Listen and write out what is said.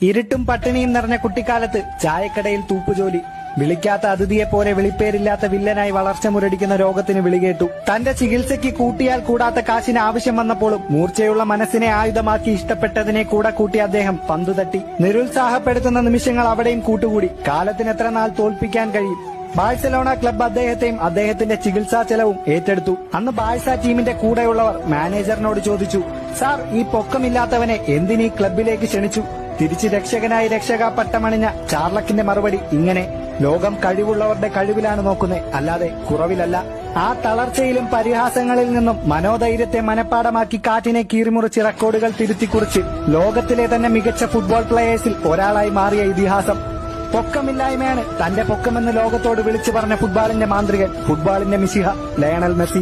ഇരുട്ടും പട്ടിണിയും നിറഞ്ഞ കുട്ടിക്കാലത്ത് ചായക്കടയിൽ തൂപ്പുജോലി. വിളിക്കാത്ത അതിഥിയെപ്പോലെ വിളിപ്പേരില്ലാത്ത വില്ലനായി വളർച്ച മുരടിക്കുന്ന രോഗത്തിന് വിളികേട്ടു. തന്റെ ചികിത്സയ്ക്ക് കൂട്ടിയാൽ കൂടാത്ത കാശിന് ആവശ്യം വന്നപ്പോഴും മൂർച്ചയുള്ള മനസ്സിനെ ആയുധമാക്കി ഇഷ്ടപ്പെട്ടതിനെ കൂടെ കൂട്ടി അദ്ദേഹം പന്തുതട്ടി. നിരുത്സാഹപ്പെടുത്തുന്ന നിമിഷങ്ങൾ അവിടെയും കൂട്ടുകൂടി. കാലത്തിന് എത്ര നാൾ തോൽപ്പിക്കാൻ കഴിയും? ബാഴ്സലോണ ക്ലബ്ബ് അദ്ദേഹത്തെയും അദ്ദേഹത്തിന്റെ ചികിത്സാ ചെലവും ഏറ്റെടുത്തു. അന്ന് ബാഴ്സ ടീമിന്റെ കൂടെയുള്ളവർ മാനേജറിനോട് ചോദിച്ചു, സാർ, ഈ പൊക്കമില്ലാത്തവനെ എന്തിനീ ക്ലബിലേക്ക് ക്ഷണിച്ചു? തിരിച്ച് രക്ഷകനായി രക്ഷക പട്ടമണിഞ്ഞ ചാർലക്കിന്റെ മറുപടി ഇങ്ങനെ: ലോകം കഴിവുള്ളവരുടെ കഴിവിലാണ് നോക്കുന്നത്, അല്ലാതെ കുറവിലല്ല. ആ തളർച്ചയിലും പരിഹാസങ്ങളിൽ നിന്നും മനോധൈര്യത്തെ മനഃപ്പാടമാക്കി കാറ്റിനെ കീറിമുറിച്ച് റെക്കോർഡുകൾ തിരുത്തിക്കുറിച്ച് ലോകത്തിലെ തന്നെ മികച്ച ഫുട്ബോൾ പ്ലേയേഴ്സിൽ ഒരാളായി മാറിയ ഇതിഹാസം. പൊക്കമില്ലായ്മയാണ് തന്റെ പൊക്കമെന്ന് ലോകത്തോട് വിളിച്ചു പറഞ്ഞ ഫുട്ബോളിന്റെ മാന്ത്രികൻ, ഫുട്ബോളിന്റെ മിശിഹ ലയണൽ മെസ്സി.